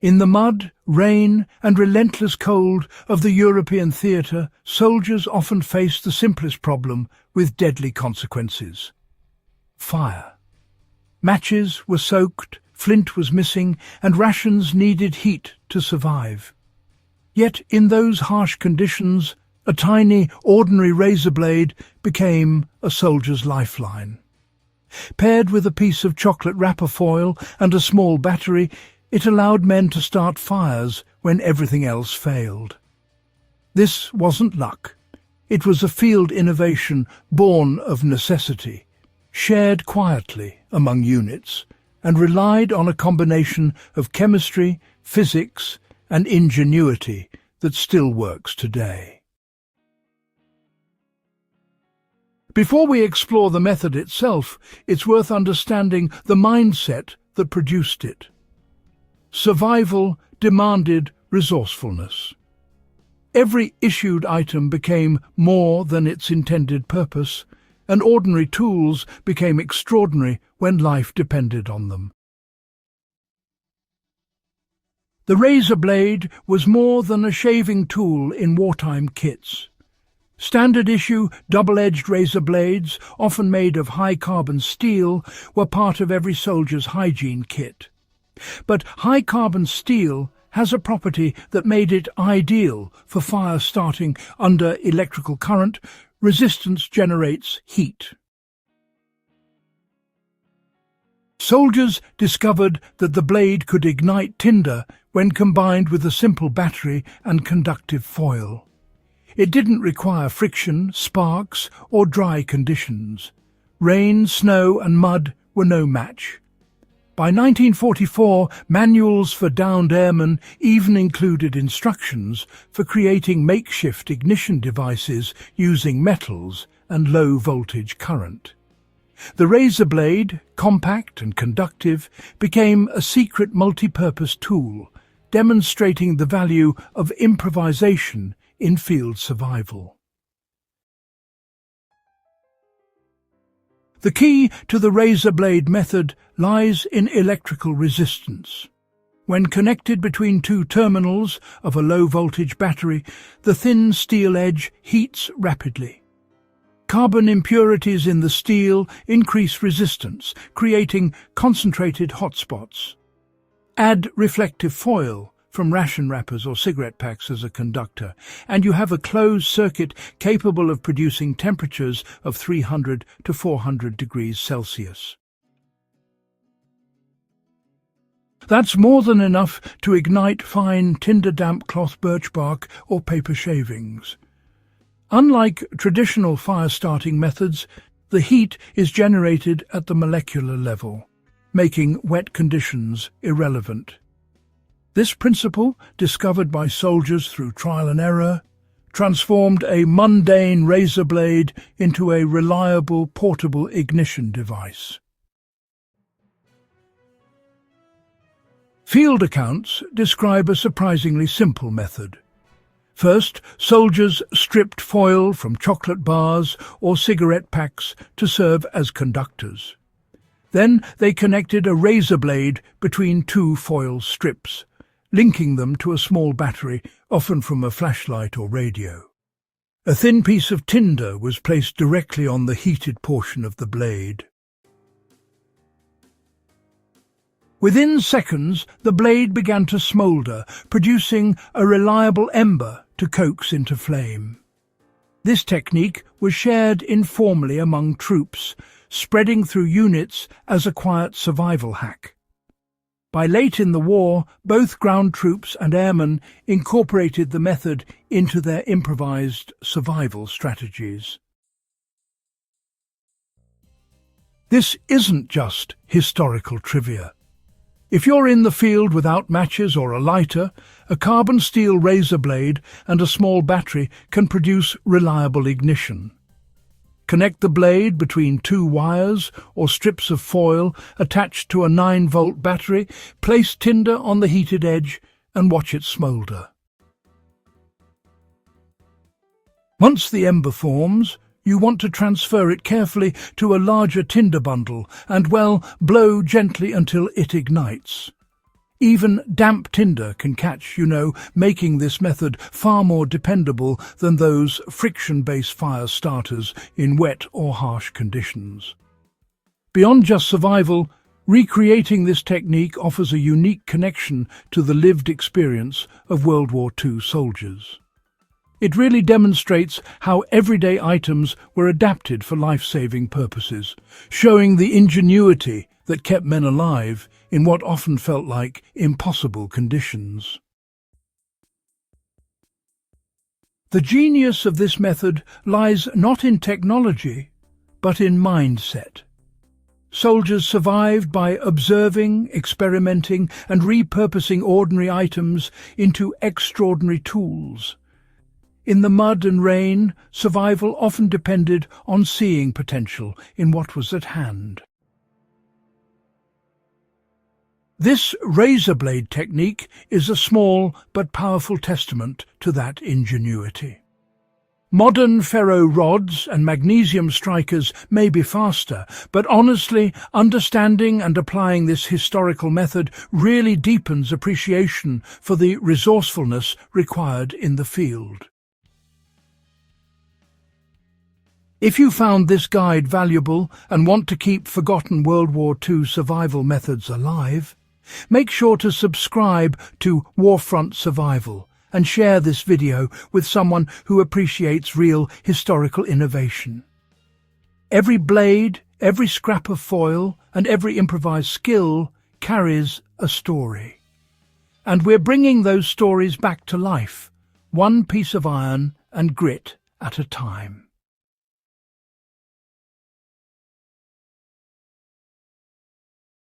In the mud, rain, and relentless cold of the European theatre, soldiers often faced the simplest problem with deadly consequences: fire. Matches were soaked, flint was missing, and rations needed heat to survive. Yet in those harsh conditions, a tiny, ordinary razor blade became a soldier's lifeline. Paired with a piece of chocolate wrapper foil and a small battery, it allowed men to start fires when everything else failed. This wasn't luck. It was a field innovation born of necessity, shared quietly among units, and relied on a combination of chemistry, physics, and ingenuity that still works today. Before we explore the method itself, it's worth understanding the mindset that produced it. Survival demanded resourcefulness. Every issued item became more than its intended purpose, and ordinary tools became extraordinary when life depended on them. The razor blade was more than a shaving tool in wartime kits. Standard-issue, double-edged razor blades, often made of high-carbon steel, were part of every soldier's hygiene kit. But high-carbon steel has a property that made it ideal for fire starting under electrical current. Resistance generates heat. Soldiers discovered that the blade could ignite tinder when combined with a simple battery and conductive foil. It didn't require friction, sparks, or dry conditions. Rain, snow, and mud were no match. By 1944, manuals for downed airmen even included instructions for creating makeshift ignition devices using metals and low-voltage current. The razor blade, compact and conductive, became a secret multi-purpose tool, demonstrating the value of improvisation in field survival. The key to the razor blade method lies in electrical resistance. When connected between two terminals of a low-voltage battery, the thin steel edge heats rapidly. Carbon impurities in the steel increase resistance, creating concentrated hotspots. Add reflective foil from ration wrappers or cigarette packs as a conductor, and you have a closed circuit capable of producing temperatures of 300 to 400 degrees Celsius. That's more than enough to ignite fine tinder-damp cloth birch bark or paper shavings. Unlike traditional fire-starting methods, the heat is generated at the molecular level, making wet conditions irrelevant. This principle, discovered by soldiers through trial and error, transformed a mundane razor blade into a reliable portable ignition device. Field accounts describe a surprisingly simple method. First, soldiers stripped foil from chocolate bars or cigarette packs to serve as conductors. Then they connected a razor blade between two foil strips, linking them to a small battery, often from a flashlight or radio. A thin piece of tinder was placed directly on the heated portion of the blade. Within seconds, the blade began to smoulder, producing a reliable ember to coax into flame. This technique was shared informally among troops, spreading through units as a quiet survival hack. By late in the war, both ground troops and airmen incorporated the method into their improvised survival strategies. This isn't just historical trivia. If you're in the field without matches or a lighter, a carbon steel razor blade and a small battery can produce reliable ignition. Connect the blade between two wires or strips of foil attached to a 9-volt battery, place tinder on the heated edge and watch it smoulder. Once the ember forms, you want to transfer it carefully to a larger tinder bundle and, blow gently until it ignites. Even damp tinder can catch, making this method far more dependable than those friction-based fire starters in wet or harsh conditions. Beyond just survival, recreating this technique offers a unique connection to the lived experience of World War II soldiers. It really demonstrates how everyday items were adapted for life-saving purposes, showing the ingenuity that kept men alive in what often felt like impossible conditions. The genius of this method lies not in technology, but in mindset. Soldiers survived by observing, experimenting, and repurposing ordinary items into extraordinary tools. In the mud and rain, survival often depended on seeing potential in what was at hand. This razor blade technique is a small but powerful testament to that ingenuity. Modern ferro rods and magnesium strikers may be faster, but honestly, understanding and applying this historical method really deepens appreciation for the resourcefulness required in the field. If you found this guide valuable and want to keep forgotten World War II survival methods alive, make sure to subscribe to Warfront Survival and share this video with someone who appreciates real historical innovation. Every blade, every scrap of foil, and every improvised skill carries a story. And we're bringing those stories back to life, one piece of iron and grit at a time.